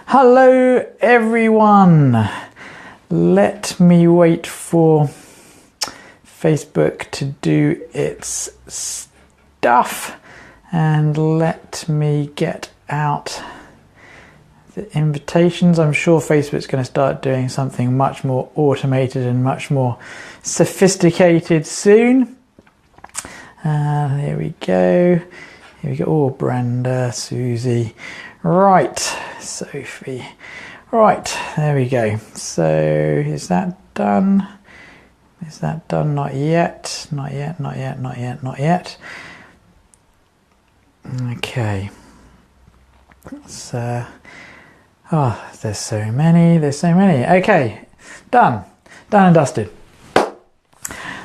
Hello everyone. Let me wait for Facebook to do its stuff and let me get out the invitations. I'm sure Facebook's going to start doing something much more automated and much more sophisticated soon. Here we go. Here we go. Oh, Brenda, Susie. Right, Sophie. Right, there we go. So, is that done? Is that done? Not yet. Not yet, not yet, not yet, not yet. Okay. So, oh, there's so many. There's so many. Okay, done. Done and dusted.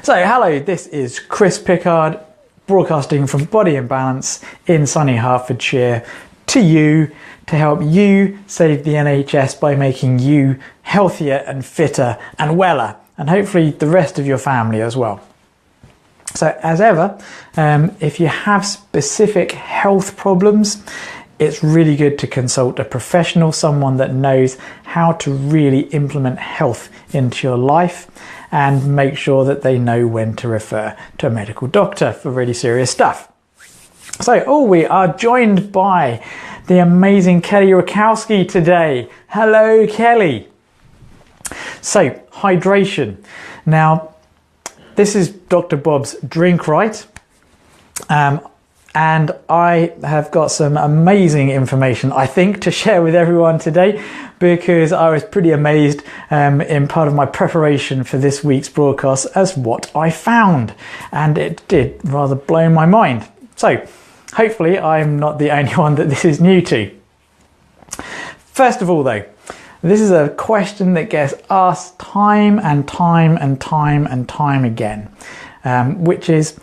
So, hello, this is Chris Pickard, broadcasting from Body and Balance in sunny Hertfordshire to you to help you save the NHS by making you healthier and fitter and weller, and hopefully the rest of your family as well. So as ever, if you have specific health problems, it's really good to consult a professional, someone that knows how to really implement health into your life and make sure that they know when to refer to a medical doctor for really serious stuff. So, we are joined by the amazing Kelly Rakowski today. Hello, Kelly. So, hydration. Now, this is Dr. Bob's Drink Right. And I have got some amazing information, I think, to share with everyone today, because I was pretty amazed in part of my preparation for this week's broadcast as what I found, and it did rather blow my mind. So hopefully I'm not the only one that this is new to. First of all though, this is a question that gets asked time and time and time and time again, which is,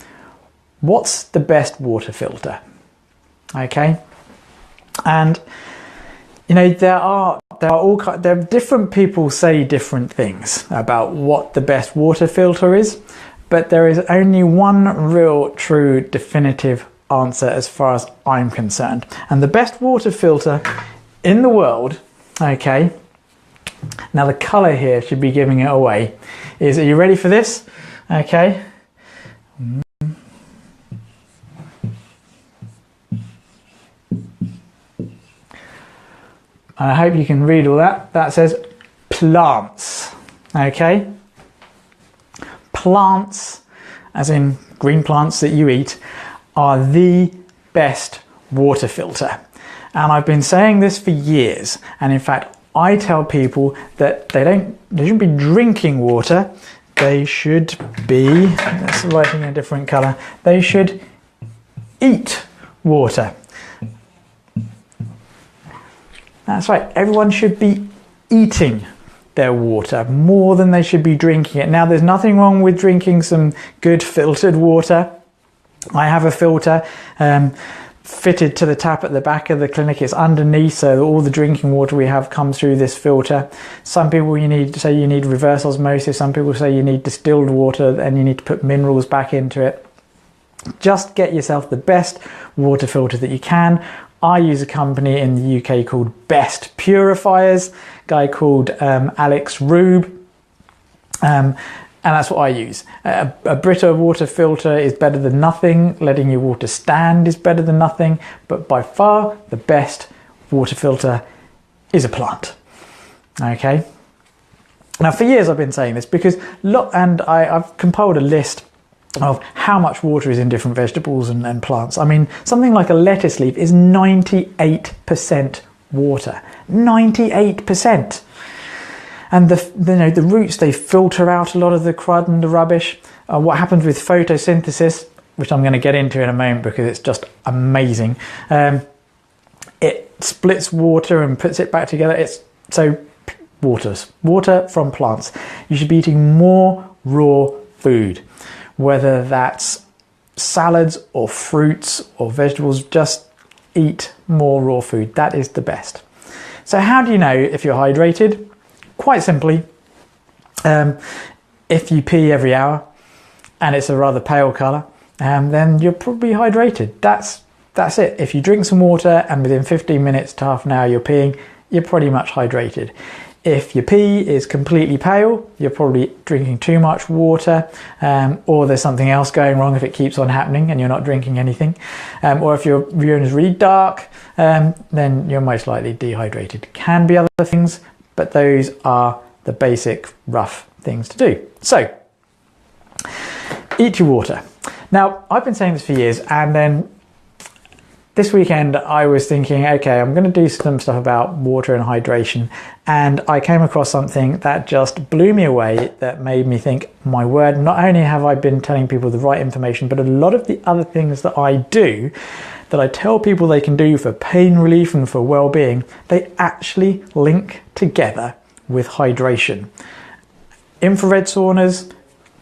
what's the best water filter? Okay, and you know there are different people say different things about what the best water filter is, but there is only one real, true, definitive answer as far as I'm concerned. And the best water filter in the world, okay, now the color here should be giving it away, is, are you ready for this? Okay. I hope you can read all that. That says plants, okay? Plants, as in green plants that you eat, are the best water filter. And I've been saying this for years. And in fact, I tell people that they shouldn't be drinking water. They should be, let's write in a different color, they should eat water. That's right, everyone should be eating their water more than they should be drinking it. Now, there's nothing wrong with drinking some good filtered water. I have a filter fitted to the tap at the back of the clinic. It's underneath, so all the drinking water we have comes through this filter. Some people you need reverse osmosis, some people say you need distilled water and you need to put minerals back into it. Just get yourself the best water filter that you can. I use a company in the UK called Best Purifiers, a guy called Alex Rube, and that's what I use. A Brita water filter is better than nothing. Letting your water stand is better than nothing, but by far the best water filter is a plant. Okay. Now, for years I've been saying this because I've compiled a list of how much water is in different vegetables and plants. I mean, something like a lettuce leaf is 98% water. 98%. And the roots, they filter out a lot of the crud and the rubbish. What happens with photosynthesis, which I'm going to get into in a moment because it's just amazing, it splits water and puts it back together. Water from plants. You should be eating more raw food, whether that's salads or fruits or vegetables. Just eat more raw food. That is the best. So how do you know if you're hydrated? Quite simply, if you pee every hour and it's a rather pale colour, then you're probably hydrated. That's that's it. If you drink some water and within 15 minutes to half an hour you're peeing, you're pretty much hydrated. If your pee is completely pale, you're probably drinking too much water, or there's something else going wrong if it keeps on happening and you're not drinking anything. Or if your urine is really dark, then you're most likely dehydrated. Can be other things, but those are the basic rough things to do. So, eat your water. Now, I've been saying this for years, and then this weekend I was thinking, okay, I'm going to do some stuff about water and hydration, and I came across something that just blew me away, that made me think, my word, not only have I been telling people the right information, but a lot of the other things that I do, that I tell people they can do for pain relief and for well-being, they actually link together with hydration. Infrared saunas,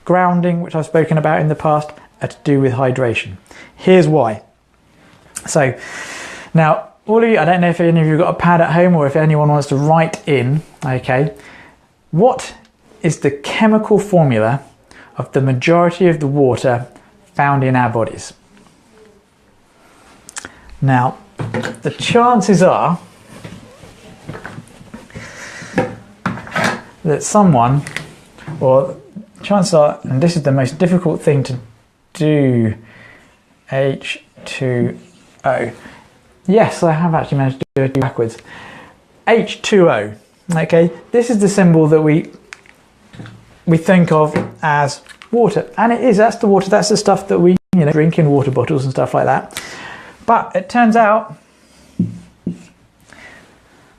grounding, which I've spoken about in the past, are to do with hydration. Here's why. So now, all of you, I don't know if any of you have got a pad at home or if anyone wants to write in, okay, what is the chemical formula of the majority of the water found in our bodies? Now, the chances are that someone, or chances are, and this is the most difficult thing to do, H2O. Yes, I have actually managed to do it backwards. H2O. Okay, this is the symbol that we think of as water, and it is. That's the water. That's the stuff that we drink in water bottles and stuff like that. But it turns out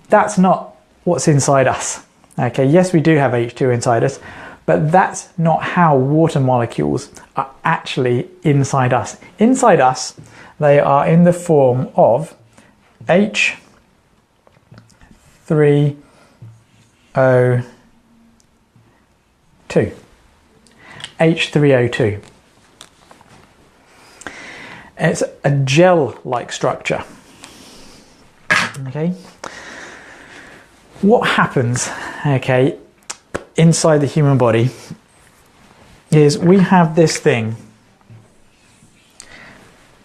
that's not what's inside us. Okay, yes, we do have H2 inside us, but that's not how water molecules are actually inside us. Inside us, they are in the form of H3O2. H3O2. It's a gel-like structure. Okay. What happens, okay, inside the human body is we have this thing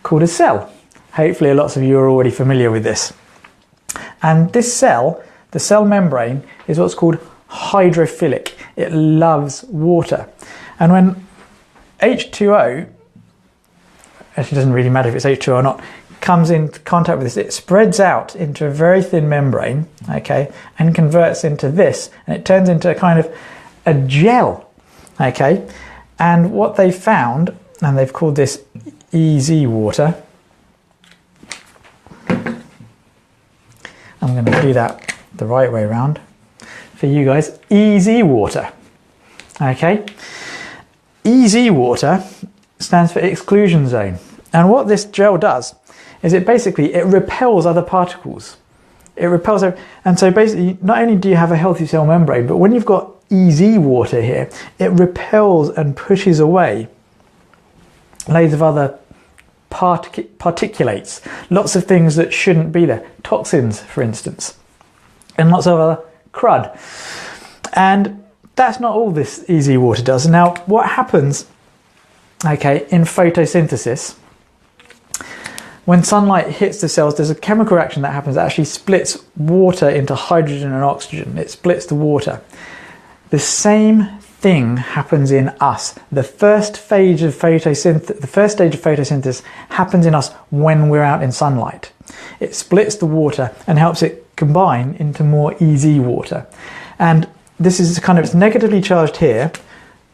called a cell. Hopefully lots of you are already familiar with this. And this cell, the cell membrane, is what's called hydrophilic. It loves water. And when H2O, actually doesn't really matter if it's H2O or not, comes into contact with this, it spreads out into a very thin membrane, okay, and converts into this, and it turns into a kind of a gel, okay. And what they found, and they've called this EZ water. I'm going to do that the right way around for you guys. EZ water, okay. EZ water stands for exclusion zone, and what this gel does is it repels other particles. It repels, and so basically not only do you have a healthy cell membrane, but when you've got EZ water here, it repels and pushes away loads of other particulates, lots of things that shouldn't be there, toxins for instance, and lots of other crud. And that's not all this EZ water does. Now what happens, okay, in photosynthesis, when sunlight hits the cells, there's a chemical reaction that happens that actually splits water into hydrogen and oxygen. It splits the water. The same thing happens in us. The first stage of photosynthesis happens in us when we're out in sunlight. It splits the water and helps it combine into more EZ water. And this is kind of, it's negatively charged here,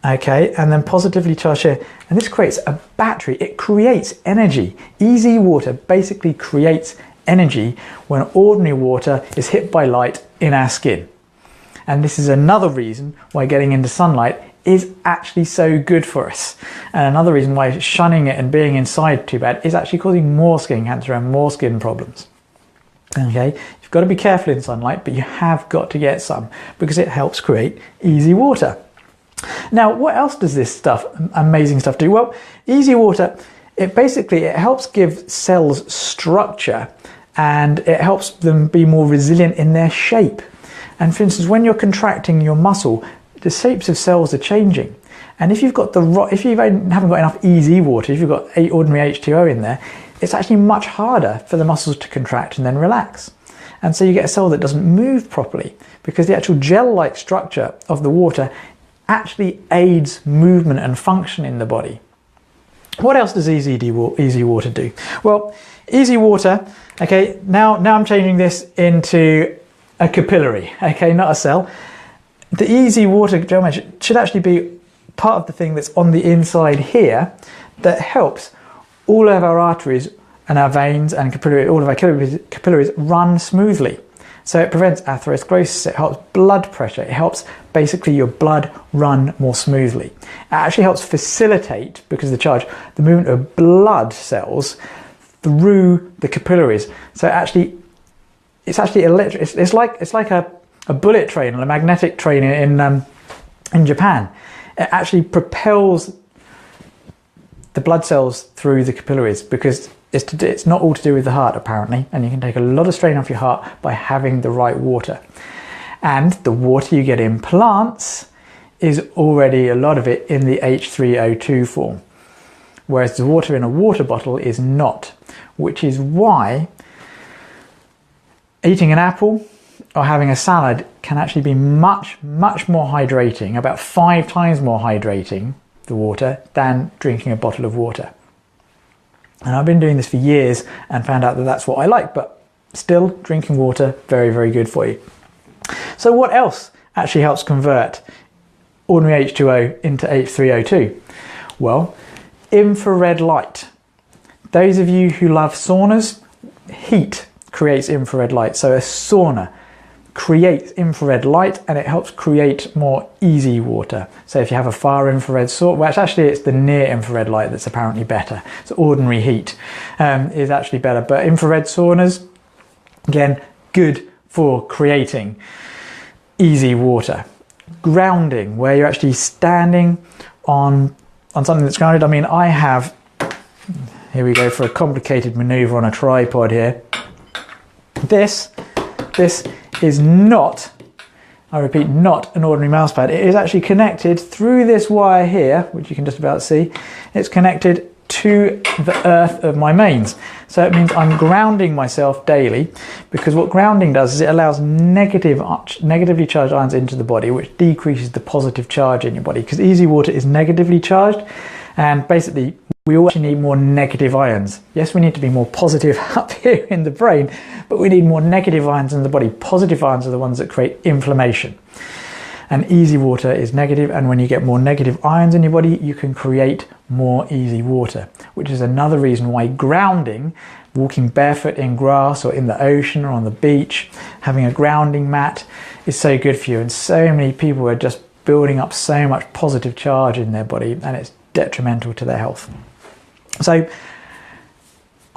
okay, and then positively charged here, and this creates a battery. It creates energy. EZ water basically creates energy when ordinary water is hit by light in our skin. And this is another reason why getting into sunlight is actually so good for us, and another reason why shunning it and being inside too bad is actually causing more skin cancer and more skin problems. Okay, you've got to be careful in sunlight, but you have got to get some because it helps create EZ water. Now, what else does this stuff, amazing stuff, do? Well, EZ water, it helps give cells structure, and it helps them be more resilient in their shape. And for instance, when you're contracting your muscle, the shapes of cells are changing. And if you haven't got enough EZ water, if you've got ordinary H2O in there, it's actually much harder for the muscles to contract and then relax. And so you get a cell that doesn't move properly because the actual gel-like structure of the water actually aids movement and function in the body. What else does easy water do? Well, easy water, okay, now I'm changing this into a capillary, okay, not a cell. The easy water gel mesh should actually be part of the thing that's on the inside here that helps all of our arteries and our veins and all of our capillaries run smoothly. So it prevents atherosclerosis, it helps blood pressure, it helps basically your blood run more smoothly. It actually helps facilitate, because of the charge, the movement of blood cells through the capillaries. So it's actually electric. It's like a bullet train or a magnetic train in Japan. It actually propels the blood cells through the capillaries because it's not all to do with the heart apparently, and you can take a lot of strain off your heart by having the right water. And the water you get in plants is already, a lot of it, in the H3O2 form, whereas the water in a water bottle is not, which is why eating an apple or having a salad can actually be much more hydrating, about 5 times more hydrating, the water, than drinking a bottle of water. And I've been doing this for years and found out that that's what I like, but still, drinking water, very good for you. So what else actually helps convert ordinary H2O into H3O2? Well, infrared light. Those of you who love saunas, heat creates infrared light. So a sauna creates infrared light and it helps create more easy water. So if you have a far infrared sauna, well, actually it's the near infrared light that's apparently better. So ordinary heat is actually better, but infrared saunas, again, good for creating easy water. Grounding, where you're actually standing on something that's grounded. I mean, I have, here we go for a complicated maneuver on a tripod here. This is not, I repeat, not an ordinary mouse pad. It is actually connected through this wire here, which you can just about see. It's connected to the earth of my mains. So it means I'm grounding myself daily, because what grounding does is it allows negatively charged ions into the body, which decreases the positive charge in your body, because easy water is negatively charged, and basically we all actually need more negative ions. Yes, we need to be more positive up here in the brain, but we need more negative ions in the body. Positive ions are the ones that create inflammation. And easy water is negative, and when you get more negative ions in your body, you can create more easy water, which is another reason why grounding, walking barefoot in grass or in the ocean or on the beach, having a grounding mat is so good for you. And so many people are just building up so much positive charge in their body, and it's detrimental to their health. So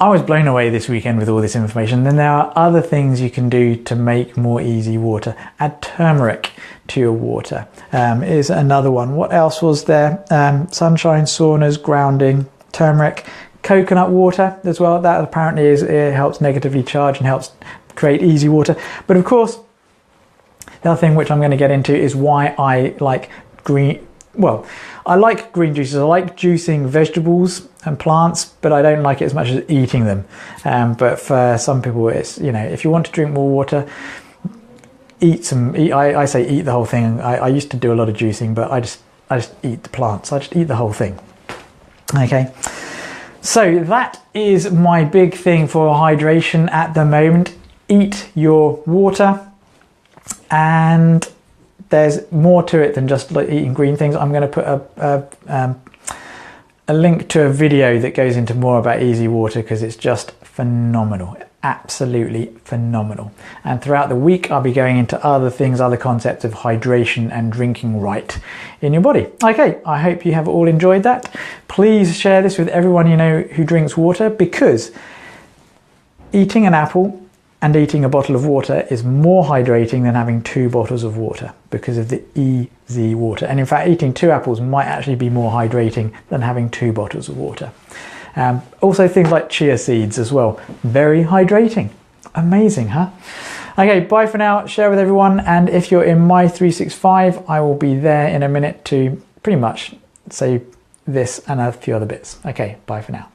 I was blown away this weekend with all this information. Then there are other things you can do to make more easy water. Add turmeric to your water is another one. What else was there? Sunshine, saunas, grounding, turmeric, coconut water as well. That apparently it helps negatively charge and helps create easy water. But of course, the other thing which I'm going to get into is why I like I like green juices. I like juicing vegetables and plants, but I don't like it as much as eating them. But for some people, it's, you know, if you want to drink more water, I say eat the whole thing. I used to do a lot of juicing, but I just eat the plants. I just eat the whole thing. Okay. So that is my big thing for hydration at the moment. Eat your water, and there's more to it than just like eating green things. I'm going to put a link to a video that goes into more about easy water, because it's just phenomenal, absolutely phenomenal. And throughout the week, I'll be going into other things, other concepts of hydration and drinking right in your body. Okay, I hope you have all enjoyed that. Please share this with everyone you know who drinks water, because eating an apple and eating a bottle of water is more hydrating than having 2 bottles of water, because of the easy water. And in fact, eating 2 apples might actually be more hydrating than having 2 bottles of water. Also things like chia seeds as well, very hydrating. Amazing, huh? Okay, bye for now. Share with everyone, and if you're in my 365, I will be there in a minute to pretty much say this and a few other bits. Okay, bye for now.